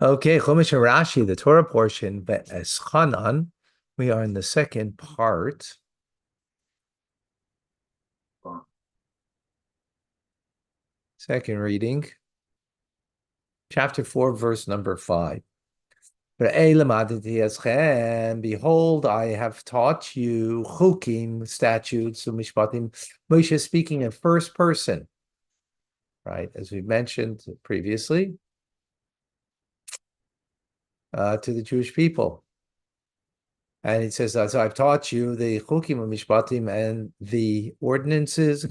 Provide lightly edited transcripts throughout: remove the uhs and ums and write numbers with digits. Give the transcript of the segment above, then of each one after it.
Okay, Chumash and Rashi, the Torah portion, VaEschanan. We are in the second part. Second reading. Chapter 4, verse number 5. Behold, I have taught you chukim, statutes, umishpatim. Moshe is speaking in first person, right? As we mentioned previously, to the Jewish people. And it says, so I've taught you the chukim umishpatim and the ordinances,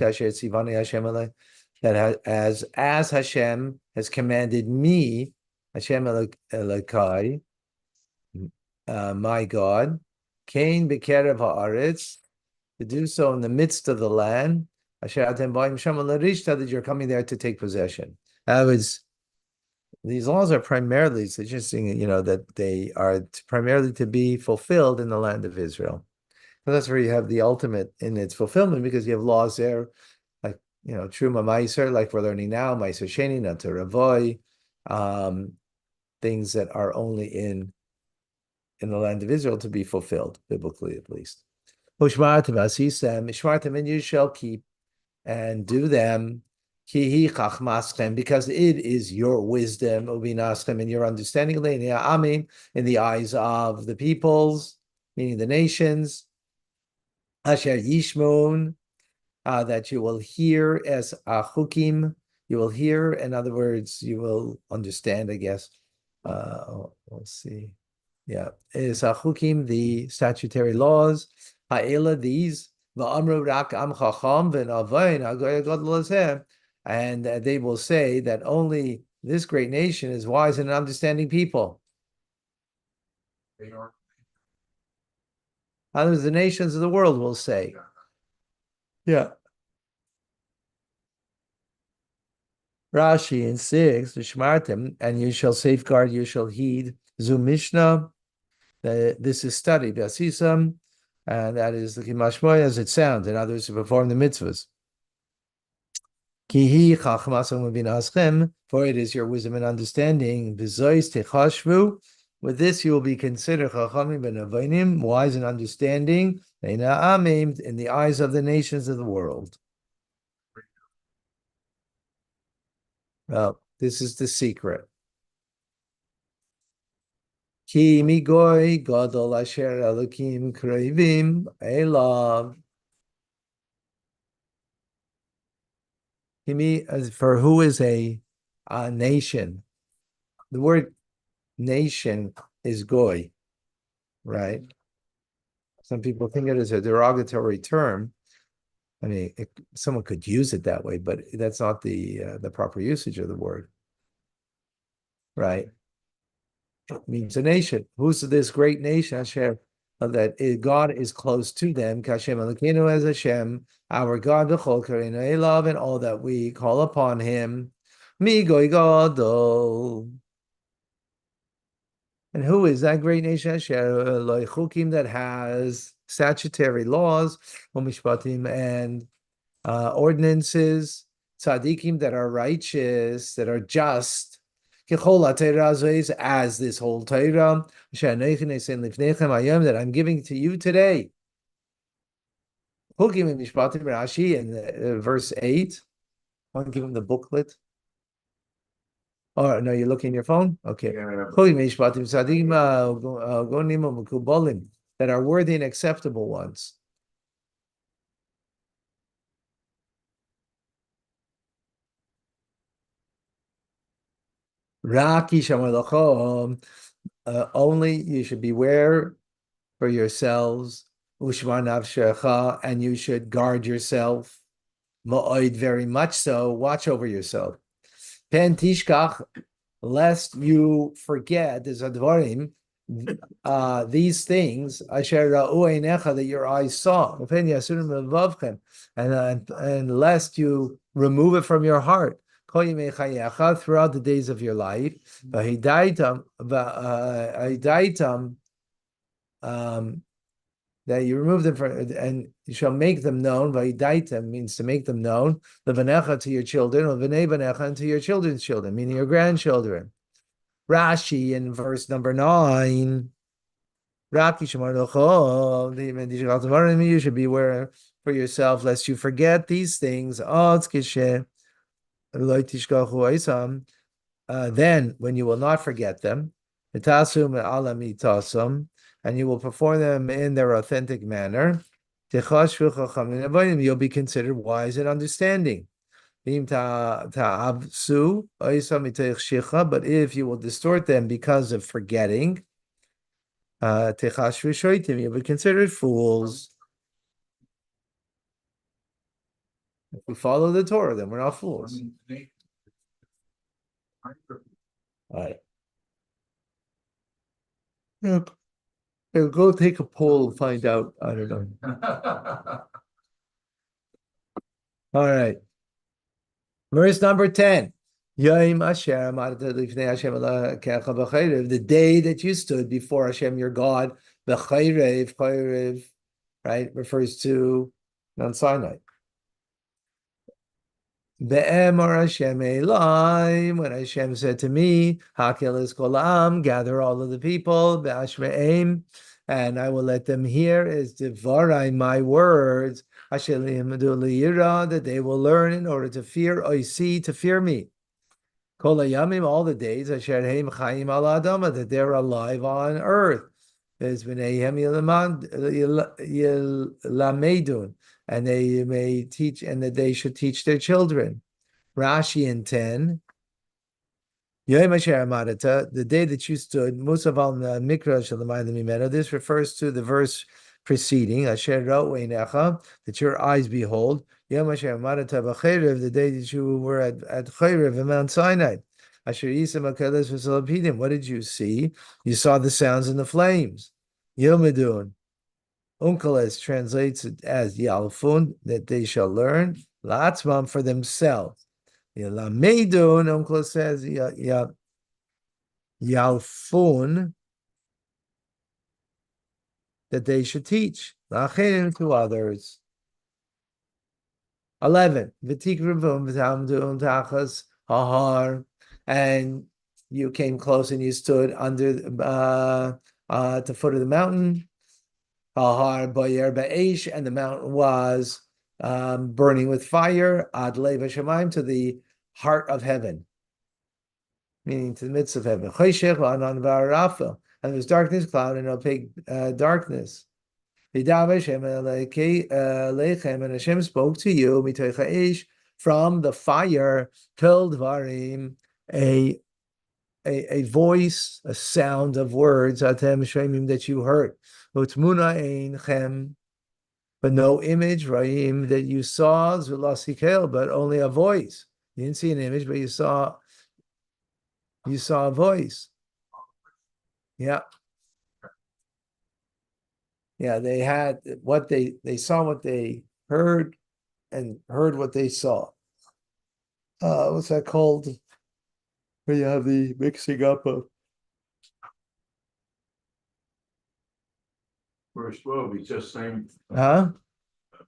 that as Hashem has commanded me, Hashem Elokai, my God, Cain Bekerev Haaretz, to do so in the midst of the land, that you're coming there to take possession. These laws are primarily, it's interesting, that they are primarily to be fulfilled in the land of Israel. So that's where you have the ultimate in its fulfillment, because you have laws there, like, Truma Meiser, like we're learning now, Meiser Sheni, Nata Ravoy, things that are only in the land of Israel to be fulfilled, biblically at least. Mishmartim, and you shall keep and do them, because it is your wisdom, and your understanding, in the eyes of the peoples, meaning the nations, Asher Yishmon, that you will hear as chukim, you will hear, in other words, you will understand, I guess. Let's see. Yeah, is chukim, the statutory laws, ha'ela, these, va'amru rak am chacham v'navayin ha'goy gadol, and they will say that only this great nation is wise and understanding people. Others, the nations of the world will say. Yeah. Rashi in 6, Shmartim, and you shall safeguard, you shall heed, Zu Mishnah, this is studied, Basisam, and that is the Kimashmoy as it sounds, and others who perform the mitzvahs. Kihi chachmasam v'binaschem, for it is your wisdom and understanding. B'zois techashvu, with this you will be considered chachamim v'navainim, wise and understanding, in the eyes of the nations of the world. Well, this is the secret. Ki migoy gadol asher elokim krevim elav. For who is a nation? The word nation is goy, right? Some people think it is a derogatory term. I mean, someone could use it that way, but that's not the proper usage of the word, right? It means a nation. Who's this great nation, Hashem, that God is close to them? Kashem Elokeinu as Hashem, our God, B'chol Kareinu Elav, and all that we call upon Him. Mi Goy Gadol. And who is that great nation, Hashem? Chukim, that has statutory laws, Mishpatim, and ordinances, tzaddikim, that are righteous, that are just, as this whole Torah that I'm giving to you today. Chukim and Mishpatim, Rashi in verse 8. I want to give him the booklet. Oh, no, you're looking at your phone? Okay. Chukim Mishpatim tzaddikim gonim mekubalim, that are worthy and acceptable ones. Only you should beware for yourselves, and you should guard yourself, very much so, watch over yourself. Pen tishkach, lest you forget, these things, that your eyes saw, and lest you remove it from your heart throughout the days of your life. that you remove them from, and you shall make them known. Vaidaita means to make them known. Levanecha to your children, levanei banecha and to your children's children, meaning your grandchildren. Rashi in verse number 9. You should beware for yourself lest you forget these things. Then, when you will not forget them, and you will perform them in their authentic manner, you'll be considered wise and understanding. But if you will distort them because of forgetting, you'll be considered fools. If we follow the Torah, then we're not fools. All right. Yep. Go take a poll and find out. I don't know. All right. Verse number 10. The day that you stood before Hashem your God, the chayrev, right, refers to Mount Sinai. Be'emar Hashem Elohim, when Hashem said to me, Hakil is kolam, gather all of the people, be'ashme'em, and I will let them hear is devarai, my words, that they will learn in order to fear, oisi, to fear me. Kol hayamim, all the days, asher heim chayim al adama, that they're alive on earth. There's b'neihem yilamedun, and they may teach, and that they should teach their children. Rashi in 10. The day that you stood, Musaval Mikra Shalamayim Mimena. This refers to the verse preceding, Asher Ra'u that your eyes behold. The day that you were at Chayrev in Mount Sinai. Asher Yisam Akeles V'Salapidim. What did you see? You saw the sounds and the flames. Yomedun. Unkeles translates it as Yalfun, that they shall learn, Latzmam, for themselves. Yalameidun, Unkeles says Yalfun, that they should teach, Lachein, to others. 11. V'tikrivum v'tamdun tachas hahar, and you came close and you stood under at the foot of the mountain. And the mountain was burning with fire, ad lev hashamayim, to the heart of heaven, meaning to the midst of heaven. And there was darkness, cloud, and opaque darkness. And Hashem spoke to you from the fire, till dvarim, a voice, a sound of words, that you heard. But no image, Rahim, that you saw, but only a voice. You didn't see an image, but you saw a voice. Yeah. Yeah, they had what they saw, what they heard, and heard what they saw. What's that called? Where you have the mixing up of verse 12, he's just saying. Huh?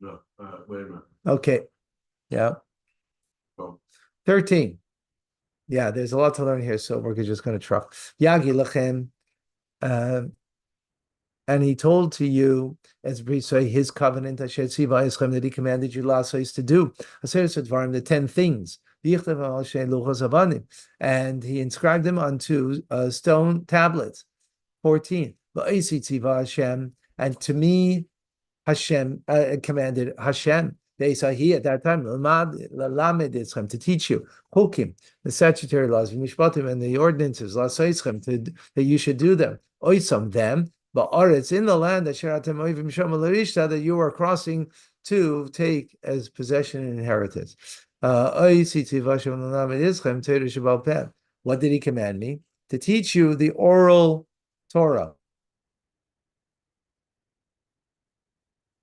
No, wait a minute. Okay. Yeah. Oh. 13. Yeah, there's a lot to learn here, so we're just going to truck. Yagi lachem, and he told to you, as we say, his covenant, that he commanded you last to do. The 10 things. And he inscribed them onto stone tablets. 14. And to me, Hashem commanded Hashem. He at that time to teach you hukim, the statutory laws, and the ordinances, that you should do them. Oisam, them, but it's in the land that you are crossing to take as possession and inheritance. What did he command me? To teach you the oral Torah.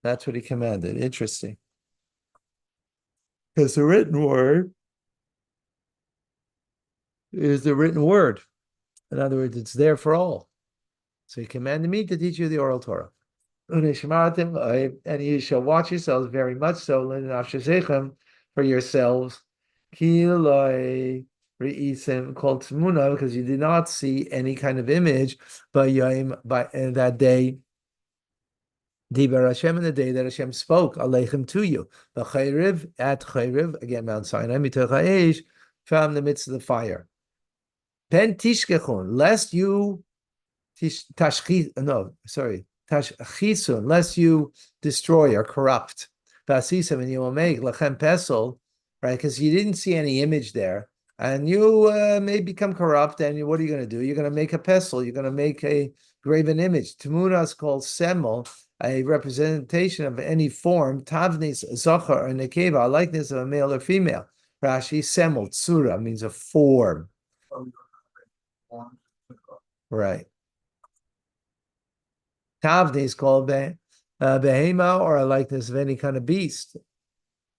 That's what he commanded. Interesting. Because the written word is the written word. In other words, it's there for all. So he commanded me to teach you the oral Torah. And you shall watch yourselves very much so, for yourselves. Called Tmuna, because you did not see any kind of image by that day. Dibar Hashem, in the day that Hashem spoke Aleichem to you. The Chayriv at Chayriv, again Mount Sinai, Mitoch Ha'esh, from the midst of the fire. Pen tishkechun, lest you tashchisun, lest you destroy or corrupt. Vasisam, and you will make lachem pesel, right? Because you didn't see any image there, and you may become corrupt. And what are you going to do? You're going to make a pesel. You're going to make a graven image. Tamuna is called semel, a representation of any form. Tavnis zachar or nekeva, a likeness of a male or female. Rashi semel tsura means a form. Right. Tavni is called behema, or a likeness of any kind of beast,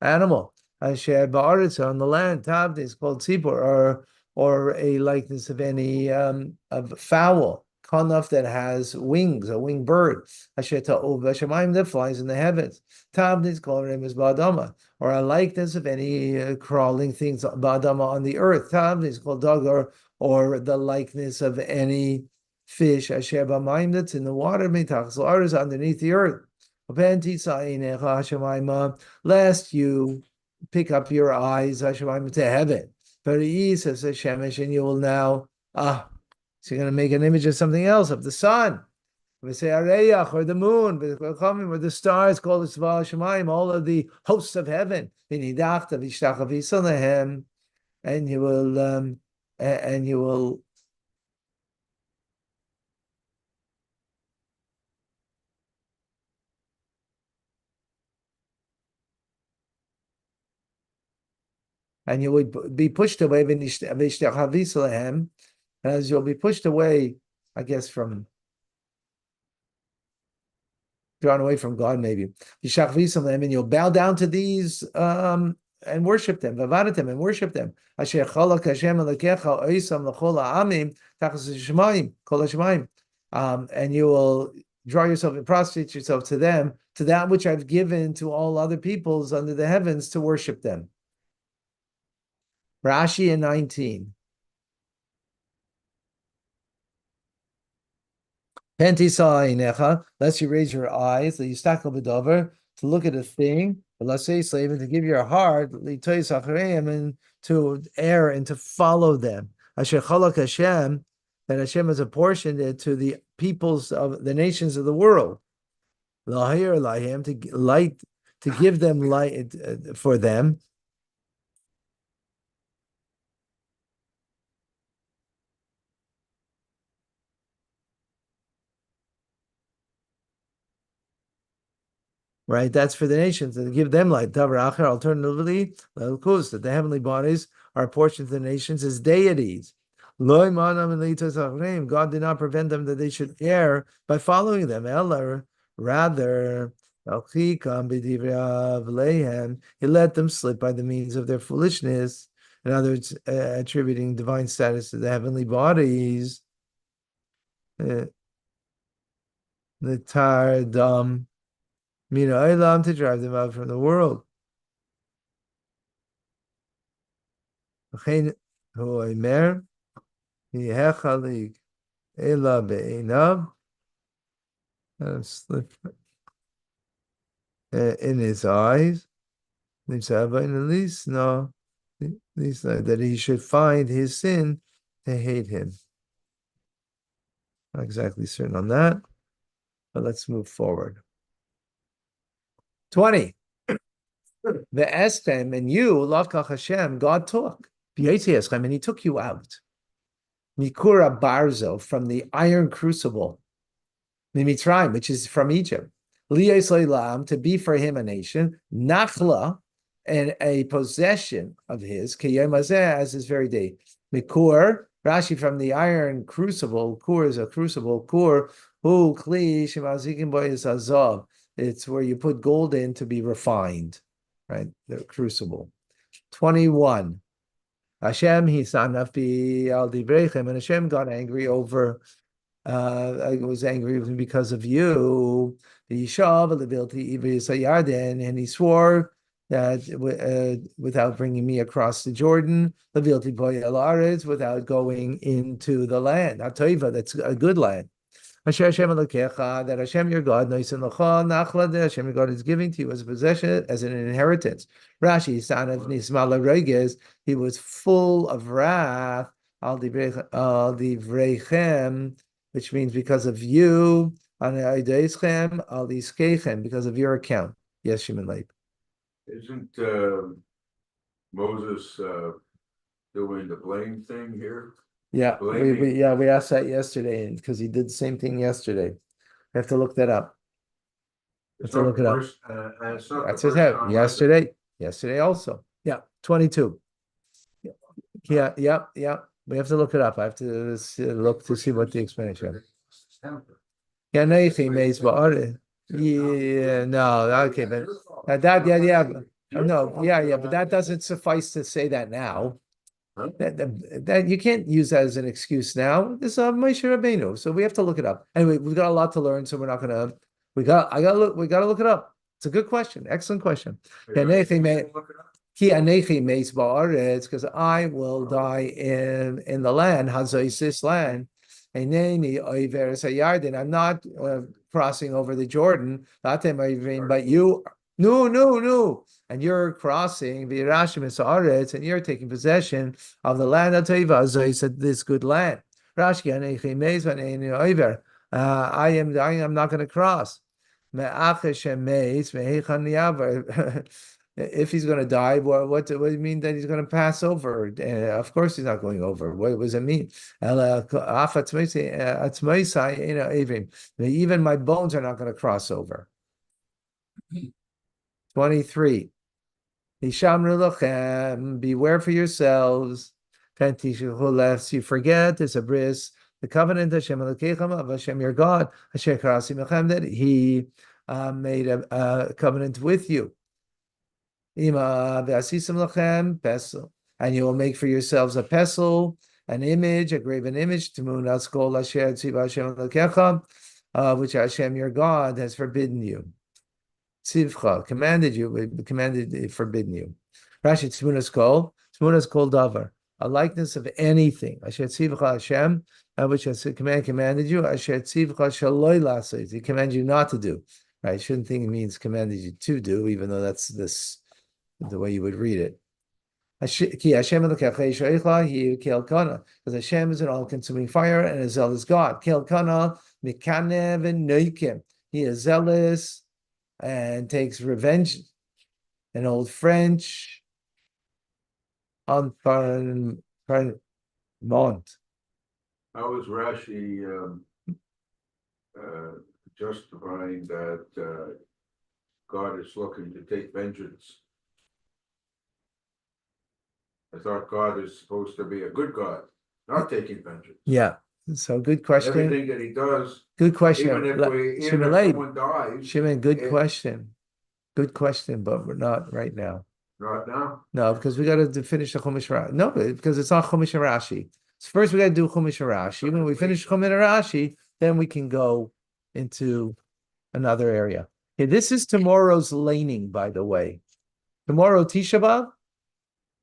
animal. Asher ba'aretz, on the land. Tavni is called tzipor, or a likeness of any of fowl. Kanaf, that has wings, a winged bird. Asher ta'ov hashamayim, that flies in the heavens. Tavni is called remes ba'adama, or a likeness of any crawling things ba'adama on the earth. Tavni is called dagar, or the likeness of any fish, asher b'mayim, that's in the water, mitachas la'aretz, underneath the earth. Lest you pick up your eyes, hashemayim, to heaven. But he says Shemesh, and you will now, so you're going to make an image of something else, of the sun. We say Areyach, or the moon, or the stars, called Tzva Shemayim, all of the hosts of heaven. And you will, and you will be pushed away, as you'll be pushed away, I guess, drawn away from God, maybe. And you'll bow down to these and worship them, and worship them. And you will draw yourself and prostrate yourself to them, to that which I've given to all other peoples under the heavens, to worship them. Rashi in 19. Lest you raise your eyes, to look at a thing, let's say slave, and to give your heart, and to err and to follow them. Asher chalak Hashem, that Hashem has apportioned it to the peoples of the nations of the world. Lahir lahem, to give them light for them. Right, that's for the nations, and give them light. Alternatively, that the heavenly bodies are portioned to the nations as deities. God did not prevent them that they should err by following them. Rather, he let them slip by the means of their foolishness. In other words, attributing divine status to the heavenly bodies. The Tardam. To drive them out from the world. In his eyes, that he should find his sin to hate him. Not exactly certain on that, but let's move forward. 20. VaEschanan, and you, Lavkach Hashem, God took. And he took you out. Mikura Barzo, from the iron crucible. Mimitraim, which is from Egypt. Liyos Leilam, to be for him a nation. Nachla, and a possession of his. Kiyom Hazeh, as this very day. Mikur, Rashi, from the iron crucible. Kur is a crucible. Kur, hu kli shemazikim bo is azov. It's where you put gold in to be refined, right? The crucible. 21. Hashem hisanaf bi al divrechem, and Hashem got angry over I was angry with him because of you. The Yishav, and he swore that without bringing me across the Jordan, without going into the land. Atoiva, that's a good land. Asher Hashem Elokecha, that Hashem your God, Noisin L'cha, Nachla, that Hashem your God is giving to you as a possession, as an inheritance. Rashi, son of Nismala Reges, he was full of wrath, al divrechem, which means because of you, an aideichem, al iskechem, because of your account. Yes, Shimon Leib. Isn't Moses doing the blame thing here? Yeah, we asked that yesterday because he did the same thing yesterday. We have to look that up. It's Have to look it up. It's not That's the his first head. time Yesterday. Yesterday also. Yeah, 22. Yeah. We have to look it up. I have to look to see what the explanation. Yeah, yeah, no, okay, but but that doesn't suffice to say that now. That you can't use that as an excuse now. This is Moshe Rabbeinu, so we have to look it up. Anyway, we've got a lot to learn, so we're not gonna. We got to look it up. It's a good question, excellent question. Because I will die in the land, Hazoisis land. I'm not crossing over the Jordan, but you, no. And you're crossing the Rashim and you're taking possession of the land of Teva. So he said, this good land. I am not going to cross. If he's going to die, what do you mean that he's going to pass over? Of course, he's not going over. What does it mean? Even my bones are not going to cross over. 23. Beware for yourselves. Lest you forget, there's a bris, the covenant of Hashem your God, that He made a covenant with you. And you will make for yourselves a pestle, an image, a graven image, which Hashem your God has forbidden you. Tzivcha, forbidden you. Rashi, Tmunas kol davar, a likeness of anything. Asher tzivcha Hashem, which has commanded you. Asher tzivcha shaloi lasos, He commanded you not to do. Right? You shouldn't think it means commanded you to do, even though that's the way you would read it. Because Hashem is an all-consuming fire and a zealous God. He is zealous and takes revenge. An old French on Mont. How is Rashi justifying that God is looking to take vengeance? I thought God is supposed to be a good God, not taking vengeance. Yeah. So good question. Everything that He does. Good question. Even if someone dies. Shimon, good question. Good question, but we're not right now. Not now? No, because we got to finish the Chumash Rashi. No, because it's not Chumash Rashi. So first we got to do Chumash Rashi. When we finish Chumash Rashi, then we can go into another area. Okay, this is tomorrow's laning, by the way. Tomorrow, Tisha B'Av.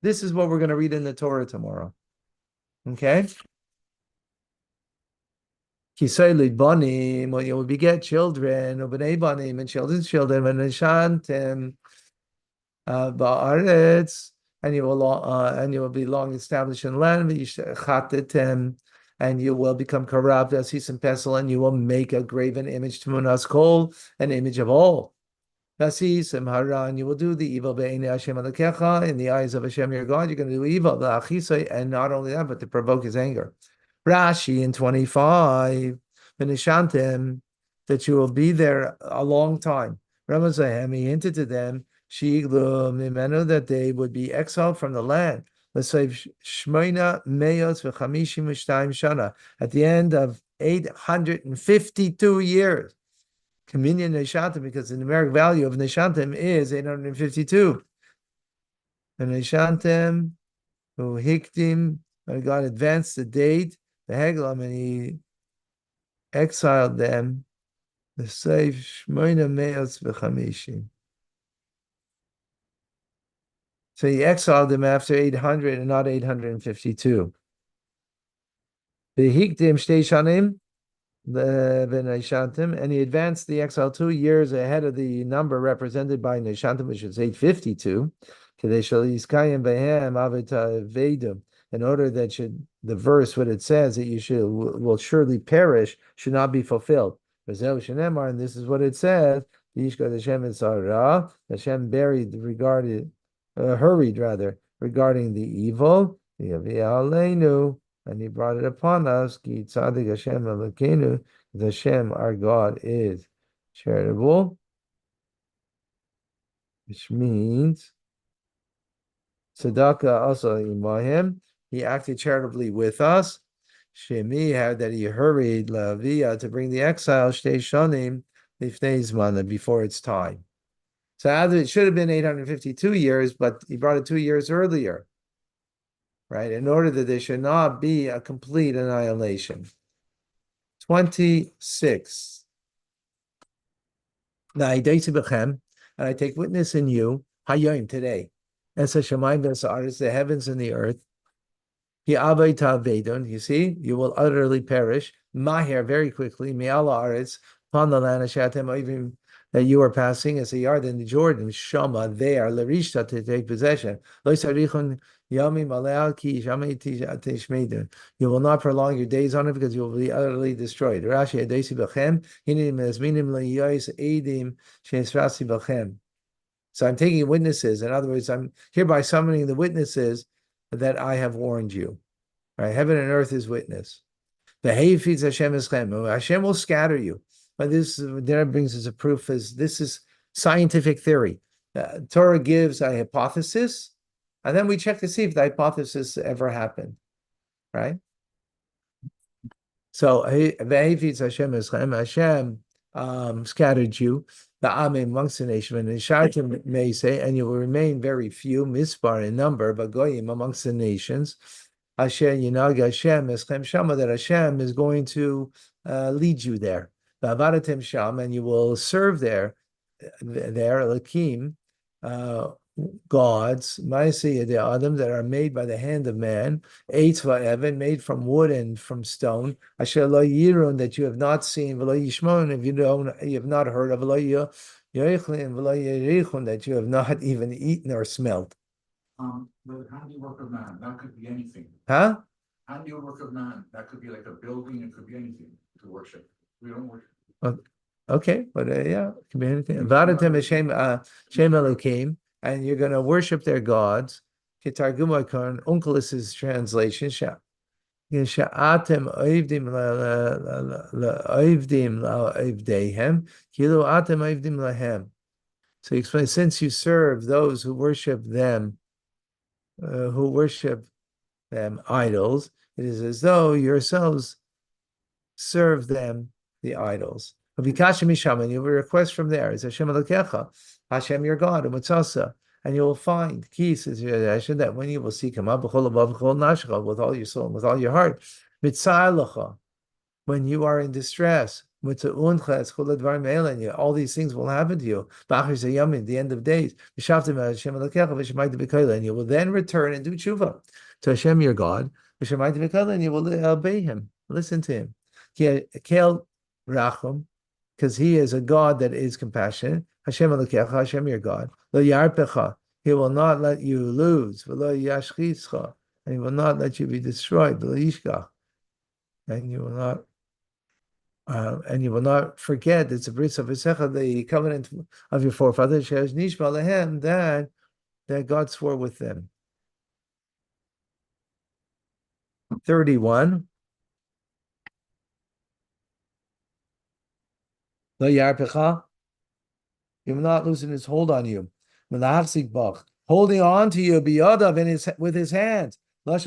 This is what we're going to read in the Torah tomorrow. Okay? When you will beget children, and children's children, when ba'aretz, and you will be long established in the land, and you will become corrupt as he's in pestle, and you will make a graven image to Munas Kol, an image of all. And you will do the evil in the eyes of Hashem your God. You're going to do evil, and not only that, but to provoke His anger. Rashi in 25, that you will be there a long time. Ramazayim, he hinted to them, that they would be exiled from the land. At the end of 852 years. Communion Neshantim, because the numeric value of Neshantim is 852. And Neshantim, who Hiktim, God advanced the date, the Heglam, and He exiled them the save Shmoina Meos v'Chamishim. So he exiled them after 800 and not 852. V'hikdim shtei shanim v'neishantim, and he advanced the exile 2 years ahead of the number represented by neishantim, which is 852. Kedei shel yiskayim behem avita vedum, in order that the verse, what it says, that you will surely perish, should not be fulfilled. And this is what it says: Hashem hurried regarding the evil, and he brought it upon us. The Hashem, our God, is charitable, which means tzedakah also imahim. He acted charitably with us. Shemi had that he hurried Lavia to bring the exile shtei shanim lifnei zman, before its time. So it should have been 852 years, but he brought it 2 years earlier, right? In order that there should not be a complete annihilation. 26. Now I and I take witness in you, Hayom, today, as Hashemayim v'sa'aretz, the heavens and the earth. You see, you will utterly perish. Maher, very quickly, Me'ala Aretz, upon the land of Shatem, even that you are passing as a yard in the Jordan, Shama, there, Larishta, to take possession. You will not prolong your days on it because you will be utterly destroyed. So I'm taking witnesses. In other words, I'm hereby summoning the witnesses that I have warned you. Right? Heaven and earth is witness. The hay feeds Hashem eschem. Hashem will scatter you. But this there brings us a proof as this is scientific theory. Torah gives a hypothesis, and then we check to see if the hypothesis ever happened. Right? So the feeds Hashem eschem. Hashem scattered you, the Amim amongst the nation, and Shartim may say, and you will remain very few, mispar in number, but goyim amongst the nations. Hashem Yinag Hashem Eschem Shama, that Hashem is going to lead you there. V'avadatem Sham, and you will serve there, Lakim, gods, Ma'aseh the Adam, that are made by the hand of man, Eitz va'evan, made from wood and from stone, Asher lo yirun, that you have not seen, v'lo yishmon, if you have not heard of, v'lo yoichlin, v'lo yerichun, that you have not even eaten or smelled. The handiwork of man, that could be anything. Huh? Handiwork of man, that could be like a building, it could be anything to worship. We don't worship. Okay, but yeah, it can be anything. Vadatem Hashem Shem Elokim, and you're going to worship their gods. Kitargumakon, Unkelus's translation. Sha'atem oivdim oivdim oivdehem, kilu atem oivdim lahem. So he explains, since you serve those who worship them, idols, it is as though yourselves serve them, the idols. And you will request from there, is Hashem Elokecha, Hashem your God, and Mitzasa, and you will find keys that when you will seek him with all your soul and with all your heart, when you are in distress, all these things will happen to you. The end of days. And you will then return and do tshuva to Hashem your God, and you will obey him, listen to him. Because he is a God that is compassionate. Hashem Elokecha, Hashem your God. Lo yarpecha, he will not let you lose. V'lo yashchischa, and he will not let you be destroyed. V'lo yishkach, and you will not forget. It's a bris of V'esecha, the covenant of your forefathers. She'ez nishma lehem, that God swore with them. 31. Lo yarpecha, he will not loosen his hold on you. Holding on to you, with his hands. We're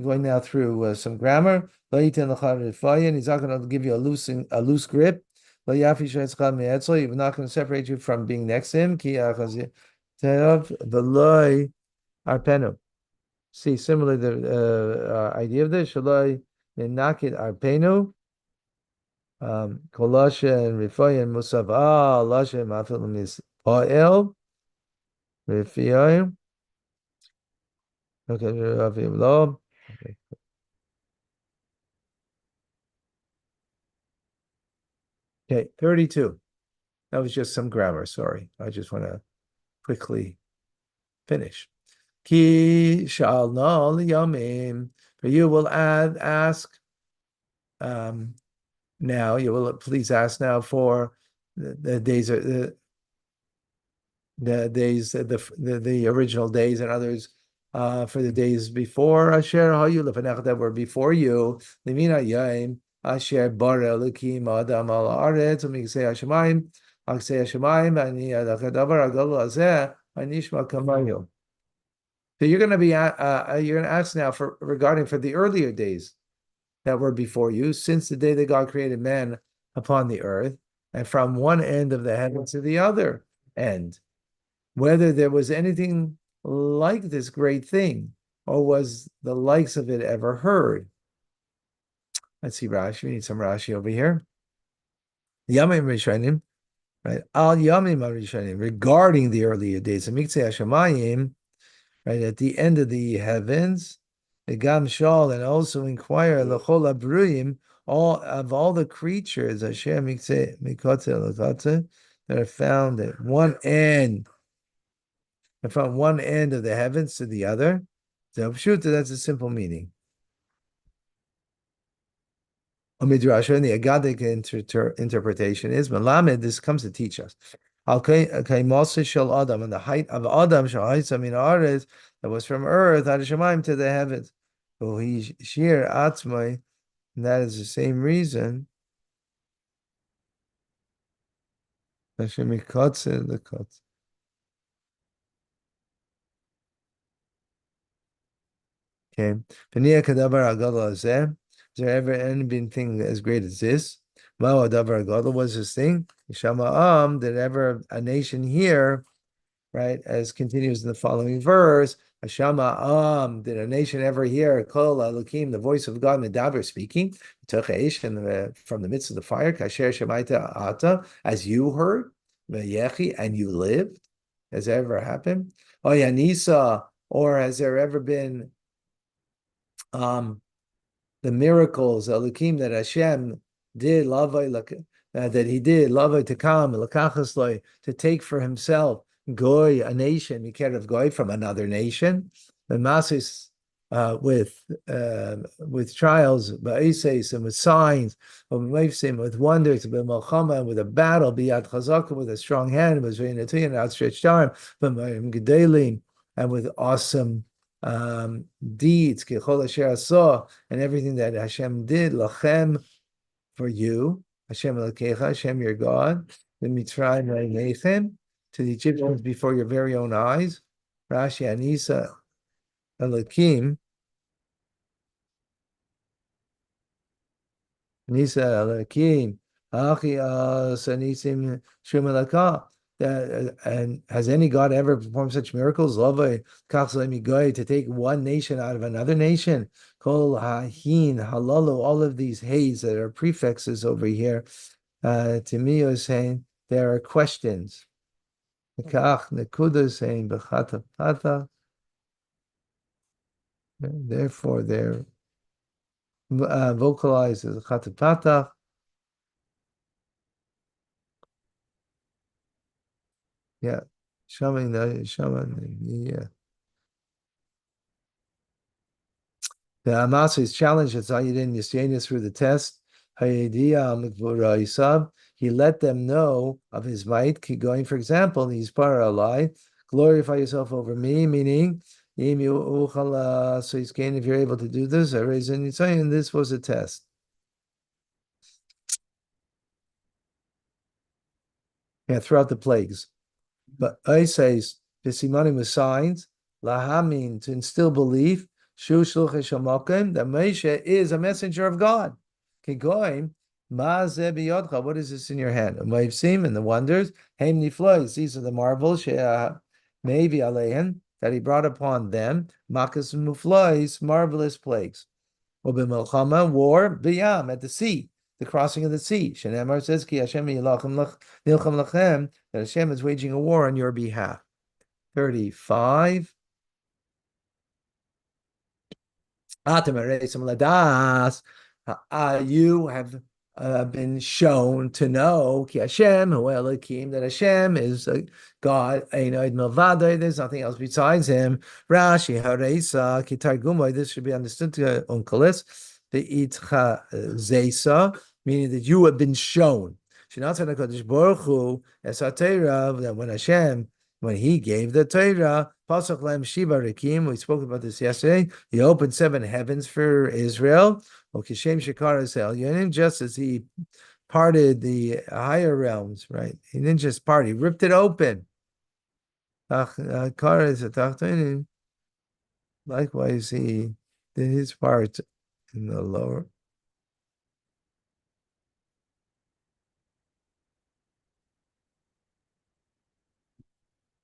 going now through some grammar. And he's not going to give you a loose grip. He's not going to separate you from being next to him. See, similarly, the idea of this, Naked Arpenu, Kolasha and Rifoyan Musav. Ah, Lasha Mafilim is Oil, Rifoyan. Okay, Rafim Lo. Okay, 32. That was just some grammar. Sorry. I just want to quickly finish. Ki shalna liyamim. For you will ask now. You will please ask now for the days the days the original days and others for the days before Asher Hayu Lefanech that were before you. Limina Yaim Asher Bara Elokim Adam Al Aretz Umiksei Hashemayim Aksei Hashemayim Ani Adachadavar Agol Azeh Anishma Kamayu. So you're going to be you're going to ask now for regarding for the earlier days that were before you, since the day that God created man upon the earth, and from one end of the heaven to the other end, whether there was anything like this great thing, or was the likes of it ever heard. Let's see Rashi. We need some Rashi over here. Yamim Rishonim, right? Al Yamim Rishonim, regarding the earlier days of Miktzei Hashemayim, right, at the end of the heavens, the Gam Shal, and also inquire L'chol Abruyim, all the creatures Hashem Mikotze L'kotze that are found at one end, from one end of the heavens to the other. So that's a simple meaning. Midrash, and the Agadic interpretation is Malamed. This comes to teach us. Shel Adam, and the height of Adam that was from earth ad Shemaim to the heavens. He sheer atzmai, and that is the same reason. Hashem mikotze the kotze. Okay. Is there ever anything as great as this? What was this thing? Did ever a nation hear, right? As continues in the following verse, Hashama did a nation ever hear Kol Elokim, the voice of God, Medaber speaking, from the midst of the fire, Kasher Shemaita Ata, as you heard, Veyechi, and you lived? Has that ever happened? Oh Yanisa, or has there ever been the miracles Elokim that Hashem did, that He did, Lavai to come, Lakachasloi, to take for Himself Goy, a nation, Mikerev Goy, from another nation, and Masis with trials, Ba'eses, and with signs, with wonders, with a battle, Biyad Chazaka, with a strong hand, with an outstretched arm, and with awesome deeds, and everything that Hashem did, lachem, for you, Hashem Elokecha, Hashem your God, the Mitzrayim Leichem, to the Egyptians before your very own eyes. Rashi Anisa Elokim, Nisa Elokim, Achi Sanisim Shumalaka. And has any God ever performed such miracles? To take one nation out of another nation. Kol hahin halalu, all of these hays that are prefixes over here. To me, is saying there are questions. Saying therefore, they're vocalized as chatapatach. Yeah, shaman, yeah. The Amasa is challenged at Zayidin Yisrael through the test. He let them know of his might. Going, for example, he's paralai, glorify yourself over me, meaning, so he's saying, if you're able to do this, and this was a test. Yeah, throughout the plagues. But I says, Bisimanim with signs, Lahamin, to instill belief, Shu Shluch Shamakim, that Moshe is a messenger of God. Kigoim, Ma'azeh biyodcha, what is this in your hand? Umayvsim, and the wonders, Haim Niflois, these are the marvels, maybe Alehan, that he brought upon them, Makas and Muflois, marvelous plagues. war, biyam, at the sea, the crossing of the sea. Shenemar says, Ki Hashem nilcham lachem, that Hashem is waging a war on your behalf. 35. You have been shown to know Ki Hashem, Hu Elokim, that Hashem is God. There's nothing else besides Him. Rashi Haresa Ki Targumai. This should be understood to Unkelis. The Itcha Zesa, meaning that you have been shown. Shinatan Hakadosh Baruch Hu Esatera, that when He gave the Torah, Pasach Lam Shiva Rikim, we spoke about this yesterday. He opened 7 heavens for Israel. Just as He parted the higher realms, right? He didn't just part, He ripped it open. Likewise, He did His part in the lower.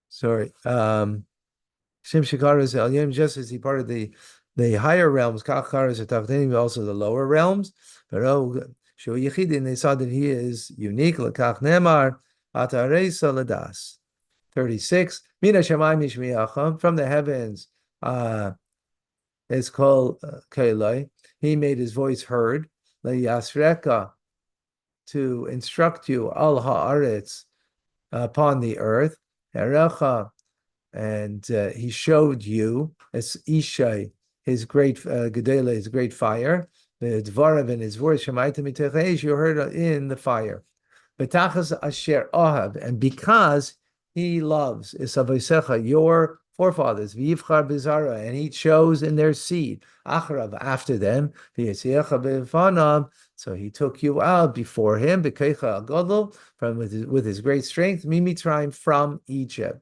Sorry. Just as He parted the higher realms, also the lower realms. But they saw that He is unique. 36. From the heavens, it's called Kailai. He made His voice heard. To instruct you al haaretz, upon the earth. And He showed you as Ishai, His great Gedela, His great fire. The Dvarav and His voice, you heard in the fire. Betachas asher ahav, and because He loves Isavaisecha, your forefathers, v'yivchar bizara, and He chose in their seed, acharav, after them, v'yisiecha b'fanam, so He took you out before Him, b'keicha agadol, with His great strength, mimitraim, from Egypt.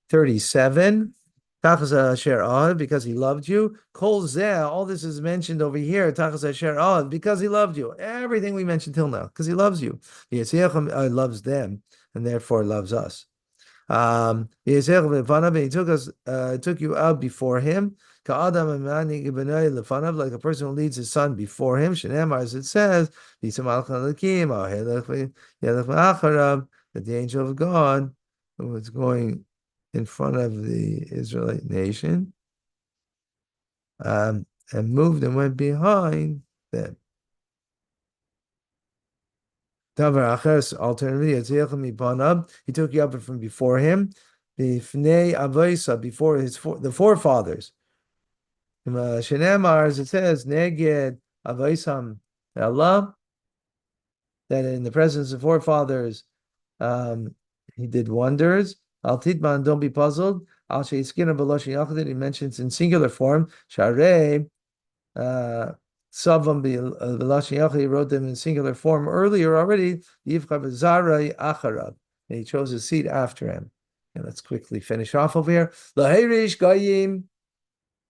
37. Because He loved you. Kol zeh, all this is mentioned over here. Because He loved you. Everything we mentioned till now, because He loves you. He loves them, and therefore loves us. He took you out before Him, like a person who leads his son before him. As it says, that the angel of God who was going in front of the Israelite nation, and moved and went behind them. Alternatively, He took you up from before Him, before the forefathers. As it says, Neged Avaisam Allah, that in the presence of forefathers, He did wonders. Al Tidman, don't be puzzled. Al Sheiskina B'Loshin Yachid, He mentions in singular form. Sharei Savam B'Loshin Yachid, He wrote them in singular form earlier already. Yivcha B'Zarai Acharab, and He chose a seat after him. And let's quickly finish off over here. Laherish Gayim,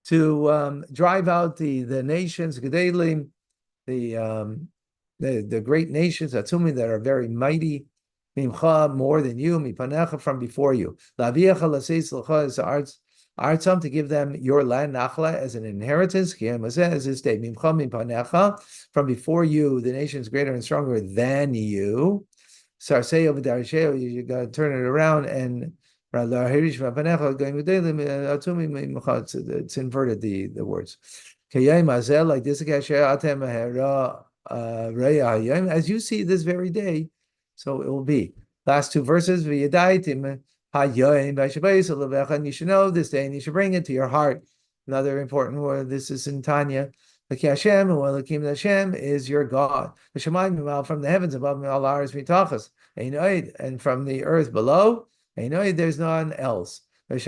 to drive out the nations, Gedalim, the great nations, Atzumi, that are very mighty. Mimcha, more than you, mipanecha, from before you. Laviecha laseis l'cha, is artzam, to give them your land, nachla, as an inheritance. As this day, mimcha mipanecha, from before you, the nations greater and stronger than you. Sarseo v'darisheo, you got to turn it around, and it's inverted the words. Like this, as you see this very day, so it will be. Last 2 verses. And you should know this day, and you should bring it to your heart. Another important word. This is in Tanya. Hashem is your God. From the heavens above, and from the earth below, there's none else. And you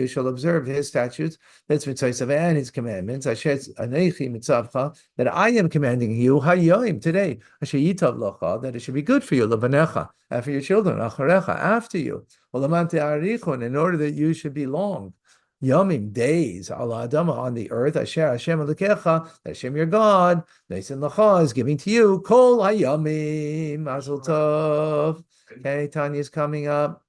shall observe His statutes, that's mitzvahs and His commandments, that I am commanding you today, that it should be good for you, and for your children, after you, in order that you should be long. Yomim, days, Allah Adama, on the earth, Asher Hashem Elokecha, that Hashem your God, Neisin Lacha, is giving to you, Kol Hayomim, Mazel Tov. Okay, Tanya's coming up.